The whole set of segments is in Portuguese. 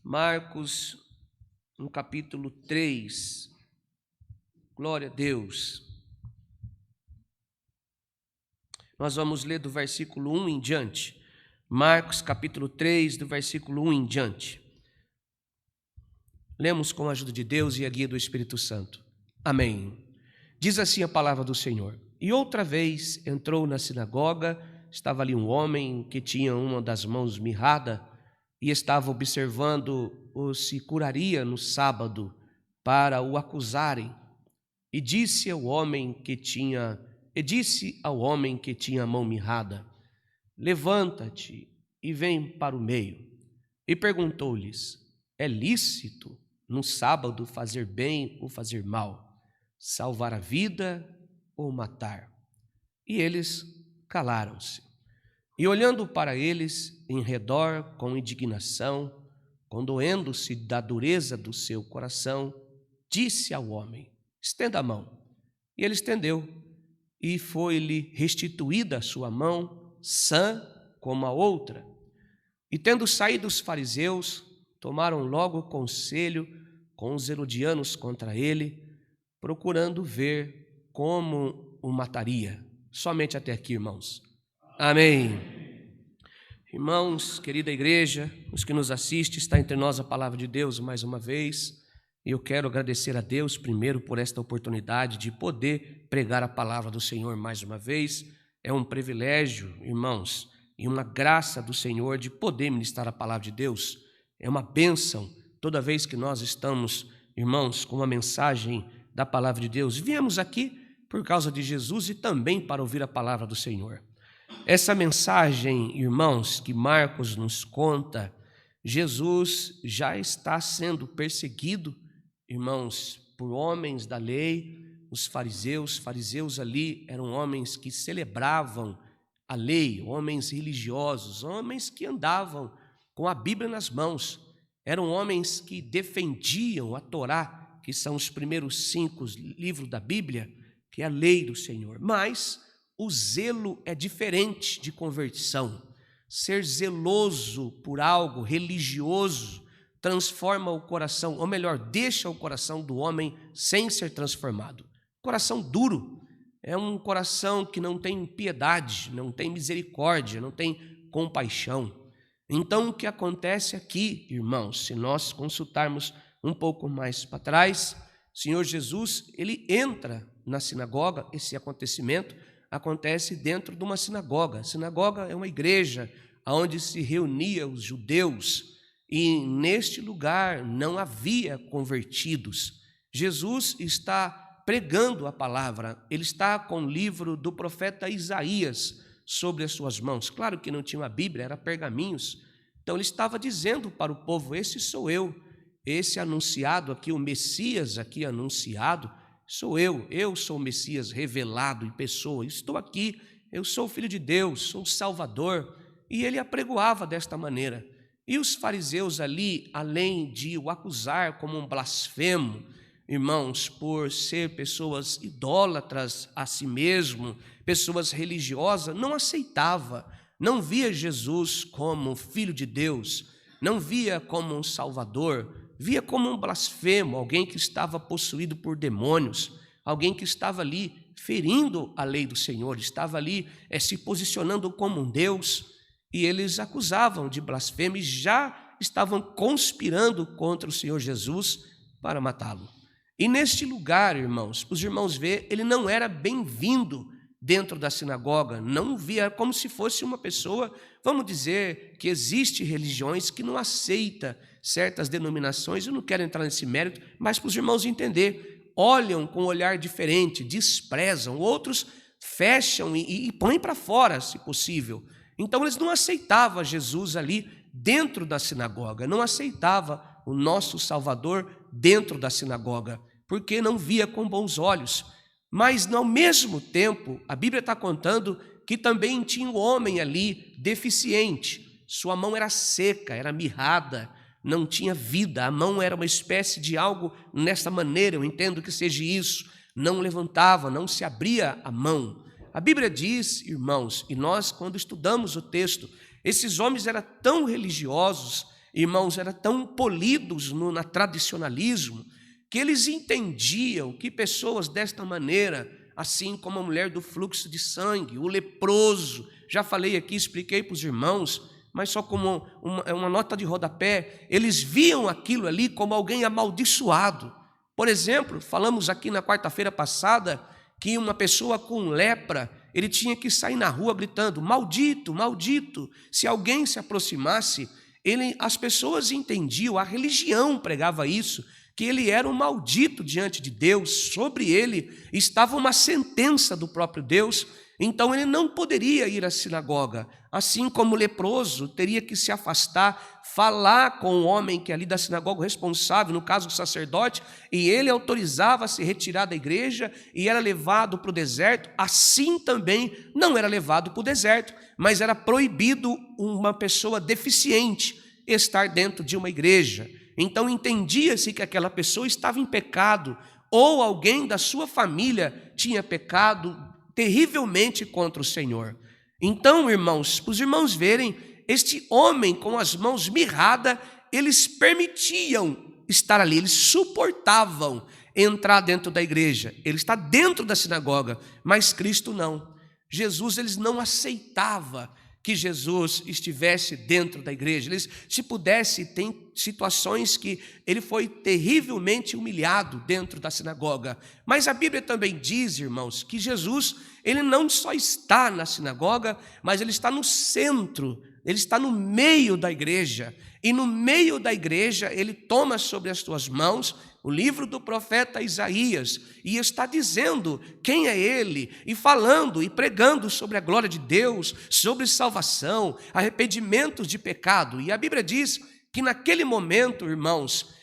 Marcos, no capítulo 3. Glória a Deus. Nós vamos ler do versículo 1 em diante. Marcos, capítulo 3, do versículo 1 em diante. Lemos com a ajuda de Deus e a guia do Espírito Santo. Amém. Diz assim a palavra do Senhor. E outra vez entrou na sinagoga, estava ali um homem que tinha uma das mãos mirrada e estava observando se curaria no sábado para o acusarem. E disse ao homem que tinha a mão mirrada: levanta-te e vem para o meio. E perguntou-lhes: é lícito no sábado fazer bem ou fazer mal, salvar a vida ou matar? E eles calaram-se. E olhando para eles em redor com indignação, condoendo-se da dureza do seu coração, disse ao homem: estenda a mão. E ele estendeu, e foi-lhe restituída a sua mão, sã como a outra. E tendo saído os fariseus, tomaram logo conselho com os herodianos contra ele, procurando ver como o mataria. Somente até aqui, irmãos. Amém. Irmãos, querida igreja, os que nos assistem, está entre nós a palavra de Deus mais uma vez. E eu quero agradecer a Deus primeiro por esta oportunidade de poder pregar a palavra do Senhor mais uma vez. É um privilégio, irmãos, e uma graça do Senhor de poder ministrar a palavra de Deus. É uma bênção toda vez que nós estamos, irmãos, com uma mensagem da palavra de Deus. Viemos aqui por causa de Jesus e também para ouvir a palavra do Senhor. Essa mensagem, irmãos, que Marcos nos conta, Jesus já está sendo perseguido, irmãos, por homens da lei, os fariseus. Fariseus ali eram homens que celebravam a lei, homens religiosos, homens que andavam com a Bíblia nas mãos. Eram homens que defendiam a Torá, que são os primeiros 5 livros da Bíblia, que é a lei do Senhor. Mas o zelo é diferente de conversão. Ser zeloso por algo religioso transforma o coração, ou melhor, deixa o coração do homem sem ser transformado. Coração duro é um coração que não tem piedade, não tem misericórdia, não tem compaixão. Então, o que acontece aqui, irmãos, se nós consultarmos um pouco mais para trás, o Senhor Jesus, ele entra na sinagoga. Esse acontecimento acontece dentro de uma sinagoga. A sinagoga é uma igreja onde se reunia os judeus e neste lugar não havia convertidos. Jesus está pregando a palavra, ele está com o livro do profeta Isaías sobre as suas mãos. Claro que não tinha uma Bíblia, era pergaminhos. Então ele estava dizendo para o povo: esse sou eu, esse anunciado aqui, o Messias aqui anunciado, sou eu sou o Messias revelado em pessoa, estou aqui, eu sou o Filho de Deus, sou o Salvador. E ele apregoava desta maneira. E os fariseus ali, além de o acusar como um blasfemo, irmãos, por ser pessoas idólatras a si mesmo, pessoas religiosas, não aceitava, não via Jesus como Filho de Deus, não via como um Salvador, via como um blasfemo, alguém que estava possuído por demônios, alguém que estava ali ferindo a lei do Senhor, estava ali se posicionando como um Deus, e eles acusavam de blasfêmia e já estavam conspirando contra o Senhor Jesus para matá-lo. E neste lugar, irmãos, os irmãos vê, ele não era bem-vindo dentro da sinagoga, não via como se fosse uma pessoa, vamos dizer que existe religiões que não aceita certas denominações. Eu não quero entrar nesse mérito, mas para os irmãos entender, olham com um olhar diferente, desprezam, outros fecham e põem para fora, se possível. Então eles não aceitavam Jesus ali dentro da sinagoga, não aceitavam o nosso Salvador dentro da sinagoga, porque não via com bons olhos. Mas, ao mesmo tempo, a Bíblia está contando que também tinha um homem ali deficiente. Sua mão era seca, era mirrada, não tinha vida. A mão era uma espécie de algo nessa maneira, eu entendo que seja isso. Não levantava, não se abria a mão. A Bíblia diz, irmãos, e nós quando estudamos o texto, esses homens eram tão religiosos, irmãos, eram tão polidos no tradicionalismo, que eles entendiam que pessoas desta maneira, assim como a mulher do fluxo de sangue, o leproso, já falei aqui, expliquei para os irmãos, mas só como uma nota de rodapé, eles viam aquilo ali como alguém amaldiçoado. Por exemplo, falamos aqui na quarta-feira passada que uma pessoa com lepra, ele tinha que sair na rua gritando, maldito, maldito. Se alguém se aproximasse, as pessoas entendiam, a religião pregava isso, que ele era um maldito diante de Deus, sobre ele estava uma sentença do próprio Deus, então ele não poderia ir à sinagoga, assim como o leproso teria que se afastar, falar com o homem que ali da sinagoga, o responsável, no caso o sacerdote, e ele autorizava a se retirar da igreja e era levado para o deserto. Assim também não era levado para o deserto, mas era proibido uma pessoa deficiente estar dentro de uma igreja. Então entendia-se que aquela pessoa estava em pecado, ou alguém da sua família tinha pecado terrivelmente contra o Senhor. Então, irmãos, para os irmãos verem, este homem com as mãos mirradas, eles permitiam estar ali, eles suportavam entrar dentro da igreja. Ele está dentro da sinagoga, mas Cristo não. Jesus, eles não aceitavam que Jesus estivesse dentro da igreja. Eles, se pudesse, tem situações que ele foi terrivelmente humilhado dentro da sinagoga. Mas a Bíblia também diz, irmãos, que Jesus, ele não só está na sinagoga, mas ele está no centro, ele está no meio da igreja. E no meio da igreja, ele toma sobre as suas mãos o livro do profeta Isaías, e está dizendo quem é ele, e falando e pregando sobre a glória de Deus, sobre salvação, arrependimentos de pecado. E a Bíblia diz que naquele momento, irmãos,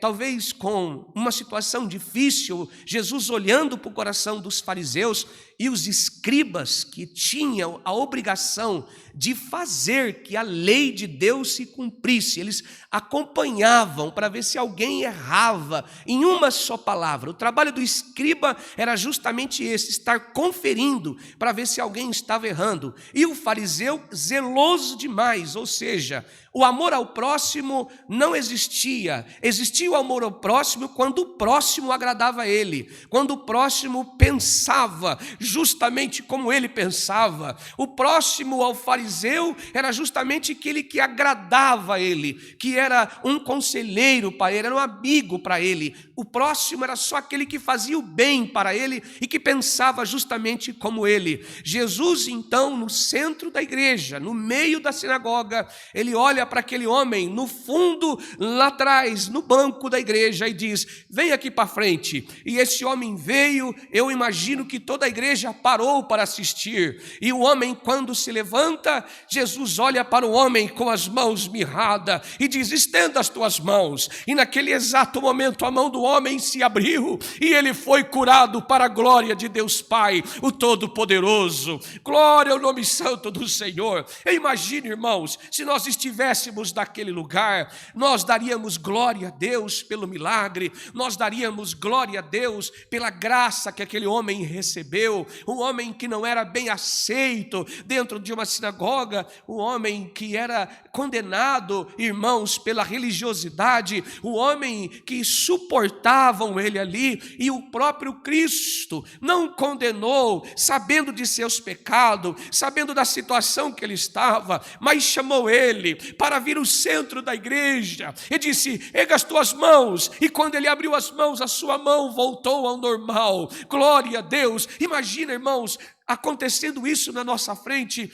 talvez com uma situação difícil, Jesus olhando para o coração dos fariseus e os escribas que tinham a obrigação de fazer que a lei de Deus se cumprisse, eles acompanhavam para ver se alguém errava em uma só palavra. O trabalho do escriba era justamente esse, estar conferindo para ver se alguém estava errando. E o fariseu zeloso demais, ou seja, o amor ao próximo não existia. Existia o amor ao próximo quando o próximo agradava a ele, quando o próximo pensava justamente como ele pensava. O próximo ao fariseu era justamente aquele que agradava a ele, que era um conselheiro para ele, era um amigo para ele. O próximo era só aquele que fazia o bem para ele e que pensava justamente como ele. Jesus, então, no centro da igreja, no meio da sinagoga, ele olha para aquele homem no fundo, lá atrás, no banco da igreja, e diz: vem aqui para frente. E esse homem veio, eu imagino que toda a igreja parou para assistir. E o homem, quando se levanta, Jesus olha para o homem com as mãos mirradas e diz: estenda as tuas mãos. E naquele exato momento a mão do homem se abriu e ele foi curado para a glória de Deus Pai, o Todo-Poderoso. Glória ao nome santo do Senhor. Eu imagino, irmãos, se nós estivéssemos naquele lugar, nós daríamos glória a Deus pelo milagre, nós daríamos glória a Deus pela graça que aquele homem recebeu. Um homem que não era bem aceito dentro de uma sinagoga, um homem que era condenado, irmãos, pela religiosidade, o homem que suportavam ele ali, e o próprio Cristo não condenou, sabendo de seus pecados, sabendo da situação que ele estava, mas chamou ele para vir ao centro da igreja e disse: erga as tuas mãos. E quando ele abriu as mãos, a sua mão voltou ao normal. Glória a Deus. Imagina, irmãos, acontecendo isso na nossa frente.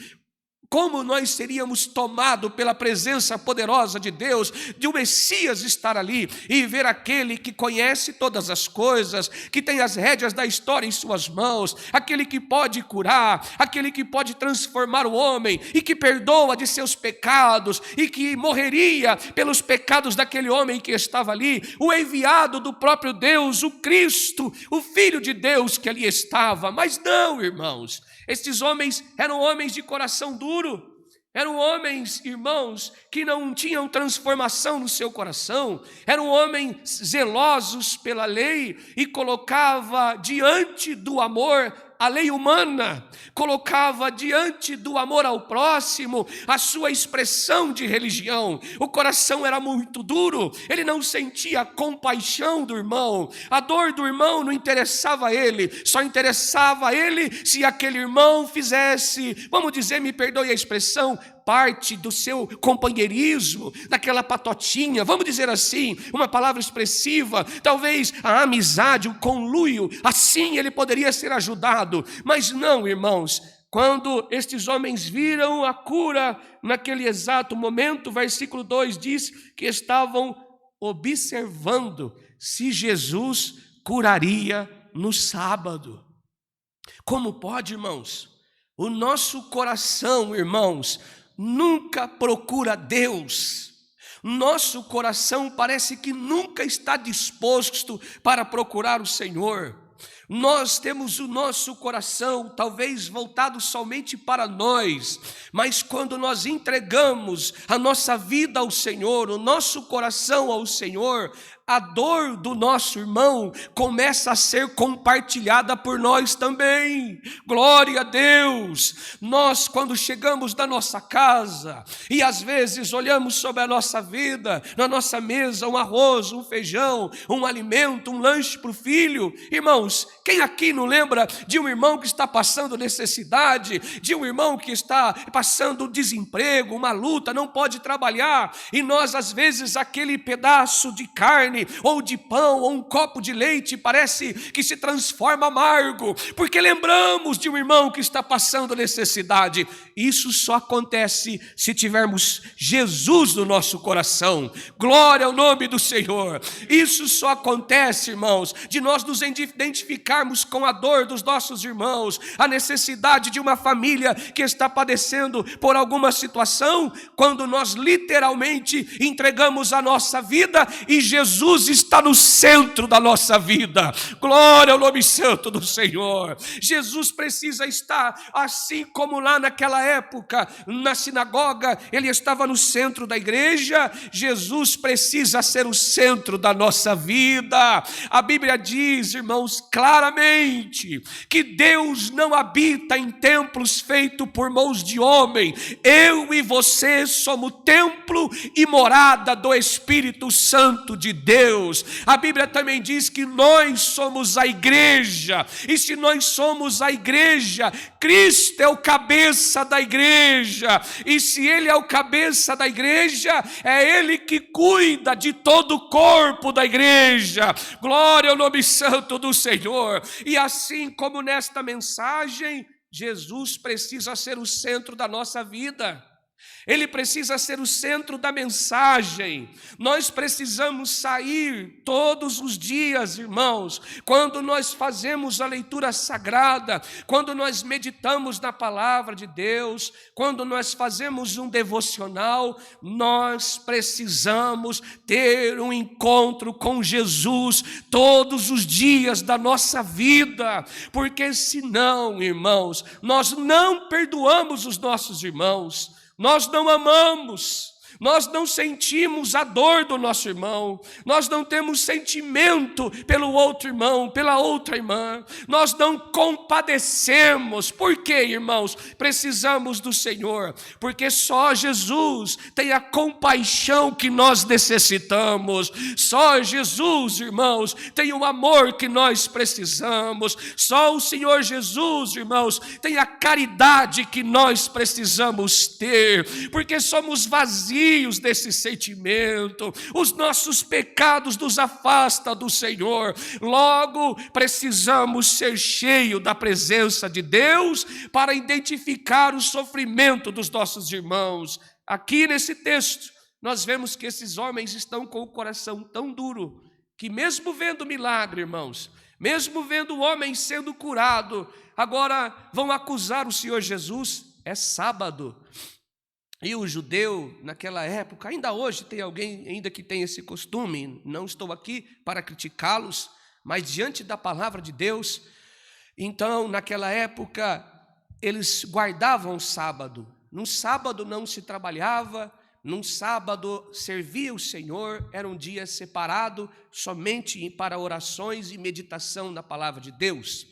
Como nós seríamos tomados pela presença poderosa de Deus, de um Messias estar ali e ver aquele que conhece todas as coisas, que tem as rédeas da história em suas mãos, aquele que pode curar, aquele que pode transformar o homem e que perdoa de seus pecados e que morreria pelos pecados daquele homem que estava ali, o enviado do próprio Deus, o Cristo, o Filho de Deus que ali estava. Mas não, irmãos, estes homens eram homens de coração duro, eram homens, irmãos, que não tinham transformação no seu coração, eram homens zelosos pela lei e colocava diante do amor a lei humana colocava diante do amor ao próximo a sua expressão de religião. O coração era muito duro, ele não sentia a compaixão do irmão, a dor do irmão não interessava a ele, só interessava a ele se aquele irmão fizesse, vamos dizer, me perdoe a expressão, parte do seu companheirismo, daquela patotinha, vamos dizer assim, uma palavra expressiva, talvez a amizade, o conluio, assim ele poderia ser ajudado, mas não, irmãos. Quando estes homens viram a cura naquele exato momento, versículo 2 diz que estavam observando se Jesus curaria no sábado. Como pode, irmãos? O nosso coração, irmãos, nunca procura Deus. Nosso coração parece que nunca está disposto para procurar o Senhor. Nós temos o nosso coração talvez voltado somente para nós, mas quando nós entregamos a nossa vida ao Senhor, o nosso coração ao Senhor, a dor do nosso irmão começa a ser compartilhada por nós também. Glória a Deus! Nós, quando chegamos da nossa casa e às vezes olhamos sobre a nossa vida, na nossa mesa, um arroz, um feijão, um alimento, um lanche para o filho, irmãos, quem aqui não lembra de um irmão que está passando necessidade, de um irmão que está passando desemprego, uma luta, não pode trabalhar, e nós às vezes aquele pedaço de carne ou de pão, ou um copo de leite, parece que se transforma amargo, porque lembramos de um irmão que está passando necessidade. Isso só acontece se tivermos Jesus no nosso coração. Glória ao nome do Senhor. Isso só acontece, irmãos, de nós nos identificarmos com a dor dos nossos irmãos, a necessidade de uma família que está padecendo por alguma situação, quando nós literalmente entregamos a nossa vida e Jesus está no centro da nossa vida. Glória ao nome santo do Senhor. Jesus precisa estar, assim como lá naquela época, na sinagoga, ele estava no centro da igreja. Jesus precisa ser o centro da nossa vida. A Bíblia diz, irmãos, claramente, que Deus não habita em templos feitos por mãos de homem. Eu e você somos templo e morada do Espírito Santo de Deus. A Bíblia também diz que nós somos a igreja, e se nós somos a igreja, Cristo é o cabeça da igreja, e se Ele é o cabeça da igreja, é Ele que cuida de todo o corpo da igreja. Glória ao nome santo do Senhor. E assim como nesta mensagem, Jesus precisa ser o centro da nossa vida. Ele precisa ser o centro da mensagem. Nós precisamos sair todos os dias, irmãos, quando nós fazemos a leitura sagrada, quando nós meditamos na palavra de Deus, quando nós fazemos um devocional, nós precisamos ter um encontro com Jesus todos os dias da nossa vida, porque senão, irmãos, nós não perdoamos os nossos irmãos, nós não amamos, nós não sentimos a dor do nosso irmão, nós não temos sentimento pelo outro irmão, pela outra irmã, nós não compadecemos. Por quê, irmãos? Precisamos do Senhor, porque só Jesus tem a compaixão que nós necessitamos, só Jesus, irmãos, tem o amor que nós precisamos, só o Senhor Jesus, irmãos, tem a caridade que nós precisamos ter, porque somos vazios desse sentimento, os nossos pecados nos afastam do Senhor, logo precisamos ser cheios da presença de Deus para identificar o sofrimento dos nossos irmãos. Aqui nesse texto, nós vemos que esses homens estão com o coração tão duro, que mesmo vendo milagre, irmãos, mesmo vendo o homem sendo curado, agora vão acusar o Senhor Jesus. É sábado. E o judeu, naquela época, ainda hoje tem alguém ainda que tem esse costume, não estou aqui para criticá-los, mas diante da palavra de Deus, então, naquela época, eles guardavam o sábado. No sábado não se trabalhava, no sábado servia o Senhor, era um dia separado somente para orações e meditação na palavra de Deus.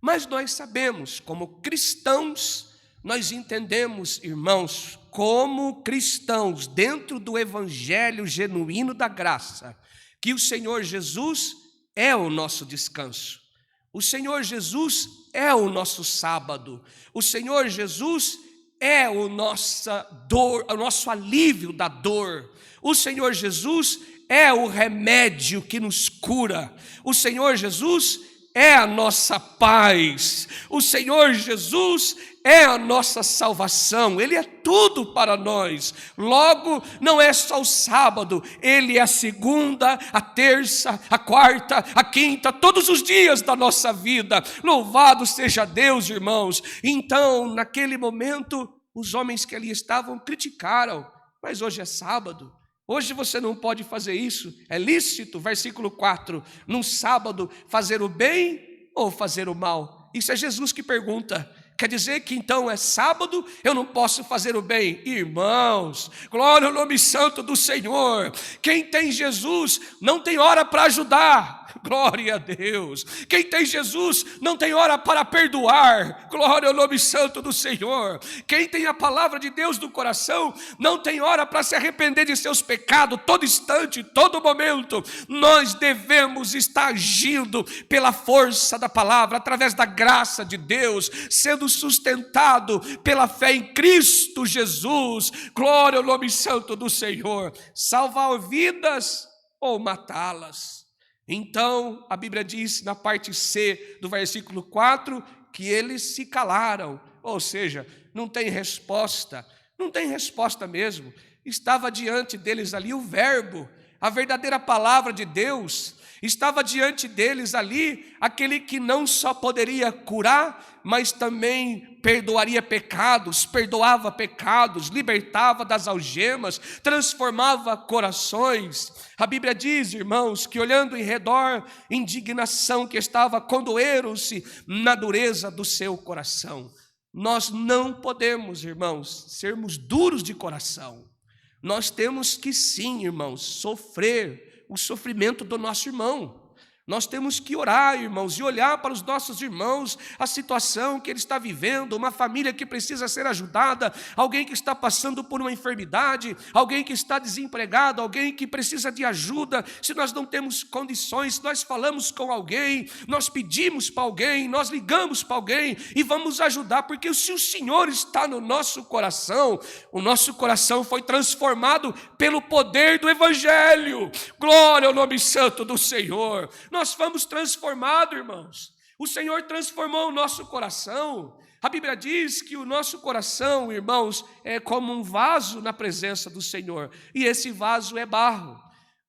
Mas nós sabemos, como cristãos, nós entendemos, irmãos, como cristãos, dentro do evangelho genuíno da graça, que o Senhor Jesus é o nosso descanso. O Senhor Jesus é o nosso sábado. O Senhor Jesus é a nossa dor, o nosso alívio da dor. O Senhor Jesus é o remédio que nos cura. O Senhor Jesus é a nossa paz. O Senhor Jesus é a nossa salvação. Ele é tudo para nós. Logo, não é só o sábado, Ele é a segunda, a terça, a quarta, a quinta, todos os dias da nossa vida. Louvado seja Deus, irmãos. Então, naquele momento, os homens que ali estavam criticaram, mas hoje é sábado. Hoje você não pode fazer isso, é lícito, versículo 4, num sábado fazer o bem ou fazer o mal? Isso é Jesus que pergunta. Quer dizer que então é sábado, eu não posso fazer o bem? Irmãos, glória ao nome santo do Senhor. Quem tem Jesus não tem hora para ajudar. Glória a Deus. Quem tem Jesus não tem hora para perdoar. Glória ao nome santo do Senhor. Quem tem a palavra de Deus no coração não tem hora para se arrepender de seus pecados. Todo instante, todo momento, nós devemos estar agindo pela força da palavra, através da graça de Deus, sendo sustentado pela fé em Cristo Jesus. Glória ao nome santo do Senhor. Salvar vidas ou matá-las. Então, a Bíblia diz na parte C do versículo 4 que eles se calaram, ou seja, não tem resposta mesmo. Estava diante deles ali o verbo, a verdadeira palavra de Deus. Estava diante deles ali aquele que não só poderia curar, mas também perdoaria pecados, perdoava pecados, libertava das algemas, transformava corações. A Bíblia diz, irmãos, que olhando em redor, indignação que estava, condoeram-se na dureza do seu coração. Nós não podemos, irmãos, sermos duros de coração. Nós temos que sim, irmãos, sofrer o sofrimento do nosso irmão. Nós temos que orar, irmãos, e olhar para os nossos irmãos, a situação que ele está vivendo, uma família que precisa ser ajudada, alguém que está passando por uma enfermidade, alguém que está desempregado, alguém que precisa de ajuda. Se nós não temos condições, nós falamos com alguém, nós pedimos para alguém, nós ligamos para alguém e vamos ajudar, porque se o Senhor está no nosso coração, o nosso coração foi transformado pelo poder do Evangelho. Glória ao nome santo do Senhor. Nós fomos transformados, irmãos. O Senhor transformou o nosso coração. A Bíblia diz que o nosso coração, irmãos, é como um vaso na presença do Senhor. E esse vaso é barro.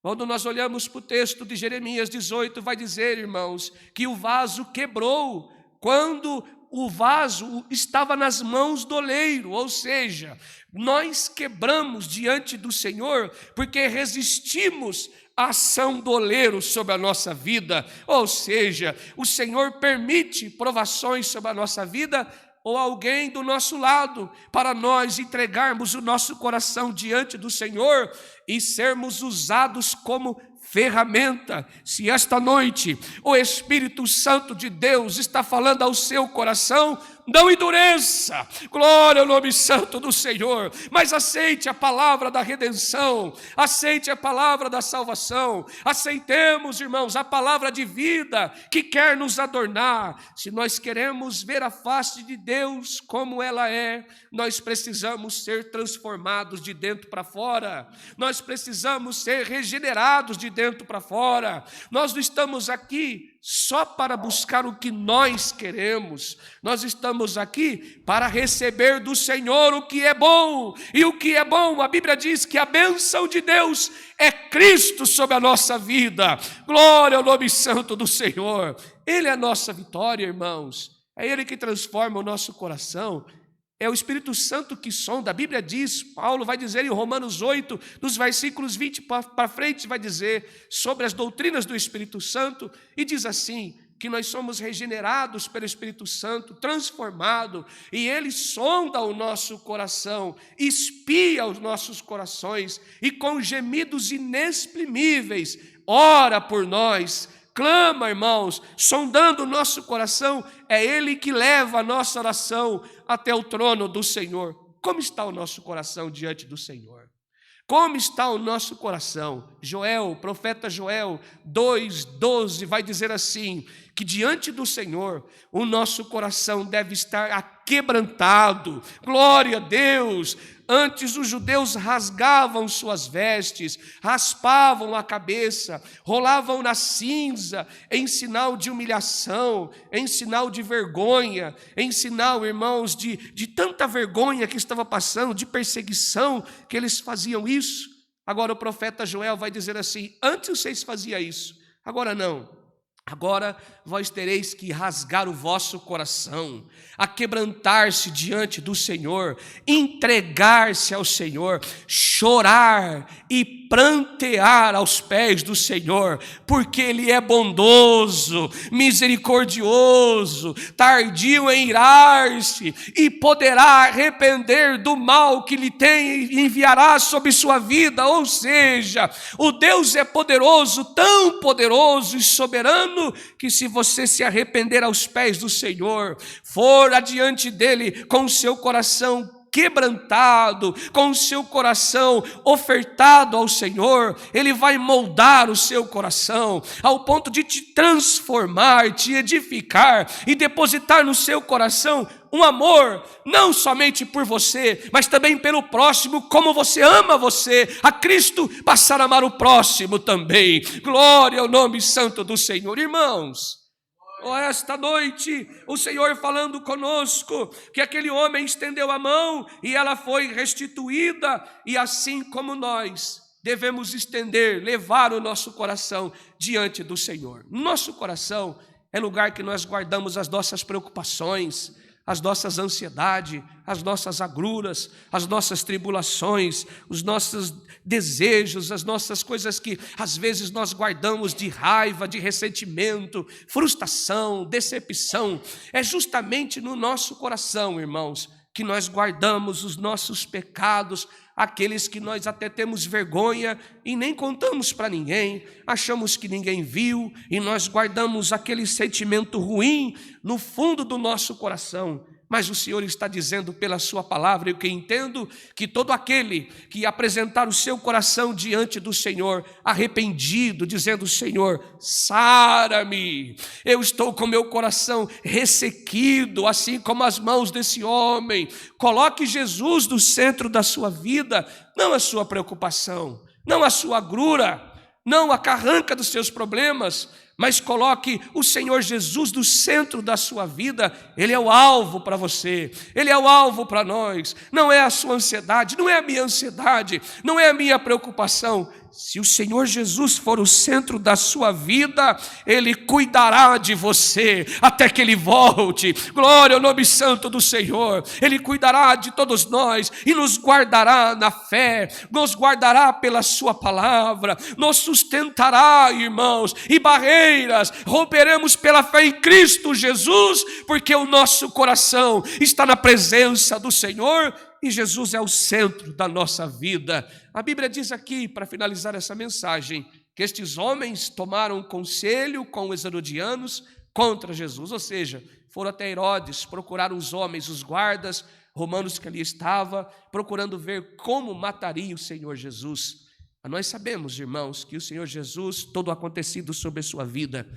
Quando nós olhamos para o texto de Jeremias 18, vai dizer, irmãos, que o vaso quebrou quando o vaso estava nas mãos do oleiro, ou seja, nós quebramos diante do Senhor porque resistimos à ação do oleiro sobre a nossa vida, ou seja, o Senhor permite provações sobre a nossa vida ou alguém do nosso lado para nós entregarmos o nosso coração diante do Senhor e sermos usados como ferramenta. Se esta noite o Espírito Santo de Deus está falando ao seu coração, não endureça, glória ao nome santo do Senhor, mas aceite a palavra da redenção, aceite a palavra da salvação, aceitemos, irmãos, a palavra de vida que quer nos adornar. Se nós queremos ver a face de Deus como ela é, nós precisamos ser transformados de dentro para fora, nós precisamos ser regenerados de dentro para fora. Nós não estamos aqui só para buscar o que nós queremos, nós estamos aqui para receber do Senhor o que é bom, e o que é bom, a Bíblia diz que a bênção de Deus é Cristo sobre a nossa vida. Glória ao nome santo do Senhor. Ele é a nossa vitória, irmãos, é Ele que transforma o nosso coração. É o Espírito Santo que sonda. A Bíblia diz, Paulo vai dizer em Romanos 8, dos versículos 20 para frente, vai dizer sobre as doutrinas do Espírito Santo, e diz assim, que nós somos regenerados pelo Espírito Santo, transformado, e Ele sonda o nosso coração, espia os nossos corações, e com gemidos inexprimíveis, ora por nós, clama, irmãos, sondando o nosso coração, é Ele que leva a nossa oração até o trono do Senhor. Como está o nosso coração diante do Senhor? Como está o nosso coração? Joel, profeta Joel 2:12 vai dizer assim, que diante do Senhor o nosso coração deve estar aquebrantado. Glória a Deus! Antes os judeus rasgavam suas vestes, raspavam a cabeça, rolavam na cinza, em sinal de humilhação, em sinal de vergonha, em sinal, irmãos, de tanta vergonha que estava passando, de perseguição, que eles faziam isso. Agora o profeta Joel vai dizer assim, antes vocês faziam isso, agora não. Agora vós tereis que rasgar o vosso coração, aquebrantar-se diante do Senhor, entregar-se ao Senhor, chorar e prantear aos pés do Senhor, porque Ele é bondoso, misericordioso, tardio em irar-se e poderá arrepender do mal que lhe tem e enviará sobre sua vida. Ou seja, o Deus é poderoso, tão poderoso e soberano, que se você se arrepender aos pés do Senhor, for adiante dele com o seu coração quebrantado, com o seu coração ofertado ao Senhor, Ele vai moldar o seu coração, ao ponto de te transformar, te edificar e depositar no seu coração um amor, não somente por você, mas também pelo próximo, como você ama você, a Cristo passar a amar o próximo também. Glória ao nome santo do Senhor. Irmãos, esta noite o Senhor falando conosco, que aquele homem estendeu a mão e ela foi restituída, e assim como nós devemos estender, levar o nosso coração diante do Senhor. Nosso coração é lugar que nós guardamos as nossas preocupações, as nossas ansiedades, as nossas agruras, as nossas tribulações, os nossos desejos, as nossas coisas que às vezes nós guardamos de raiva, de ressentimento, frustração, decepção. É justamente no nosso coração, irmãos, que nós guardamos os nossos pecados, aqueles que nós até temos vergonha e nem contamos para ninguém, achamos que ninguém viu, e nós guardamos aquele sentimento ruim no fundo do nosso coração. Mas o Senhor está dizendo pela sua palavra, e o que entendo, que todo aquele que apresentar o seu coração diante do Senhor, arrependido, dizendo, Senhor, sara-me, eu estou com meu coração ressequido, assim como as mãos desse homem. Coloque Jesus no centro da sua vida, não a sua preocupação, não a sua agrura, não a carranca dos seus problemas, mas coloque o Senhor Jesus no centro da sua vida. Ele é o alvo para você, Ele é o alvo para nós. Não é a sua ansiedade, não é a minha ansiedade, não é a minha preocupação. Se o Senhor Jesus for o centro da sua vida, Ele cuidará de você até que Ele volte. Glória ao nome santo do Senhor. Ele cuidará de todos nós e nos guardará na fé, nos guardará pela sua palavra, nos sustentará, irmãos, e barreiras romperemos pela fé em Cristo Jesus, porque o nosso coração está na presença do Senhor e Jesus é o centro da nossa vida. A Bíblia diz aqui, para finalizar essa mensagem, que estes homens tomaram conselho com os herodianos contra Jesus, ou seja, foram até Herodes, procuraram os homens, os guardas romanos que ali estavam, procurando ver como mataria o Senhor Jesus. Mas nós sabemos, irmãos, que o Senhor Jesus, todo o acontecido sobre a sua vida,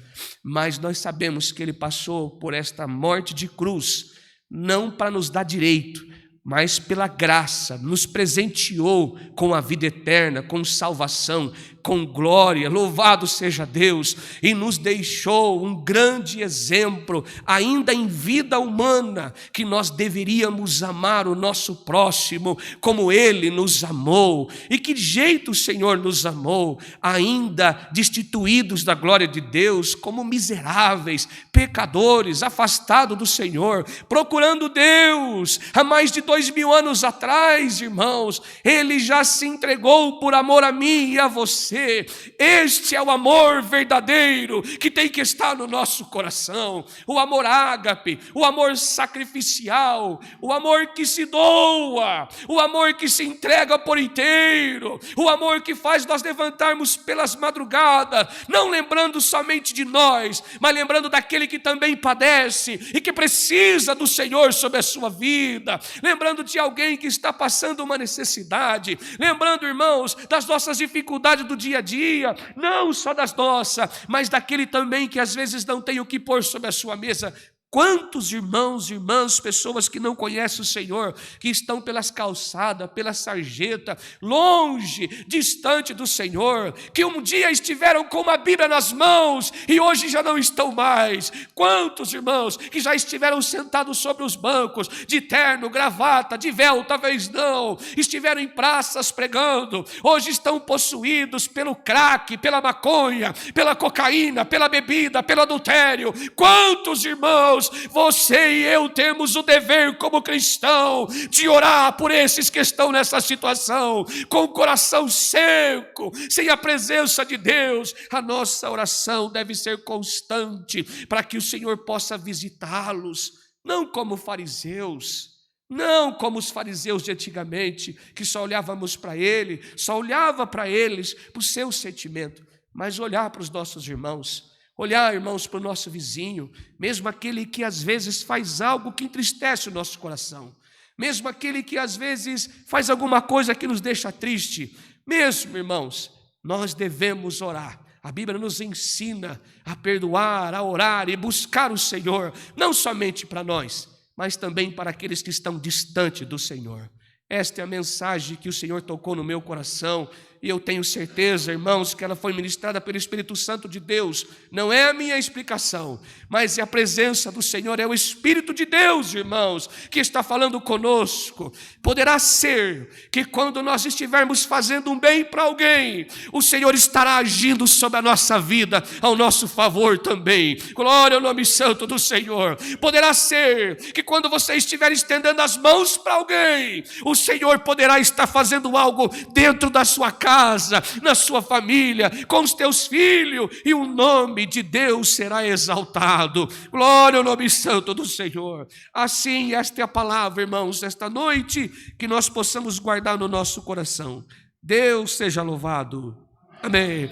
mas nós sabemos que Ele passou por esta morte de cruz, não para nos dar direito, mas pela graça, nos presenteou com a vida eterna, com salvação, com glória, louvado seja Deus, e nos deixou um grande exemplo, ainda em vida humana, que nós deveríamos amar o nosso próximo, como Ele nos amou. E que jeito o Senhor nos amou, ainda destituídos da glória de Deus, como miseráveis, pecadores, afastados do Senhor, procurando Deus. Há mais de 2000 anos atrás, irmãos, Ele já se entregou por amor a mim e a você. você. Este é o amor verdadeiro que tem que estar no nosso coração. O amor ágape, o amor sacrificial, o amor que se doa, o amor que se entrega por inteiro, o amor que faz nós levantarmos pelas madrugadas, não lembrando somente de nós, mas lembrando daquele que também padece e que precisa do Senhor sobre a sua vida, lembrando de alguém que está passando uma necessidade, lembrando, irmãos, das nossas dificuldades do dia a dia, não só das nossas, mas daquele também que às vezes não tem o que pôr sobre a sua mesa. Quantos irmãos, irmãs, pessoas que não conhecem o Senhor, que estão pelas calçadas, pela sarjeta, longe, distante do Senhor, que um dia estiveram com uma Bíblia nas mãos e hoje já não estão mais. Quantos irmãos que já estiveram sentados sobre os bancos, de terno, gravata, de véu, talvez não, estiveram em praças pregando, hoje estão possuídos pelo crack, pela maconha, pela cocaína, pela bebida, pelo adultério. Quantos irmãos, você e eu temos o dever como cristão de orar por esses que estão nessa situação, com o coração seco, sem a presença de Deus. A nossa oração deve ser constante para que o Senhor possa visitá-los, não como fariseus, não como os fariseus de antigamente, que só olhávamos para ele, só olhava para eles, para o seu sentimento, mas olhar para os nossos irmãos. Olhar, irmãos, para o nosso vizinho, mesmo aquele que às vezes faz algo que entristece o nosso coração, mesmo aquele que às vezes faz alguma coisa que nos deixa triste, mesmo, irmãos, nós devemos orar. A Bíblia nos ensina a perdoar, a orar e buscar o Senhor, não somente para nós, mas também para aqueles que estão distante do Senhor. Esta é a mensagem que o Senhor tocou no meu coração, e eu tenho certeza, irmãos, que ela foi ministrada pelo Espírito Santo de Deus. Não é a minha explicação, mas é a presença do Senhor, é o Espírito de Deus, irmãos, que está falando conosco. Poderá ser que quando nós estivermos fazendo um bem para alguém, o Senhor estará agindo sobre a nossa vida, ao nosso favor também. Glória ao nome santo do Senhor. Poderá ser que quando você estiver estendendo as mãos para alguém, o Senhor poderá estar fazendo algo dentro da sua casa, na sua família, com os teus filhos, e o nome de Deus será exaltado. Glória ao nome santo do Senhor. Assim, esta é a palavra, irmãos, esta noite, que nós possamos guardar no nosso coração. Deus seja louvado. Amém.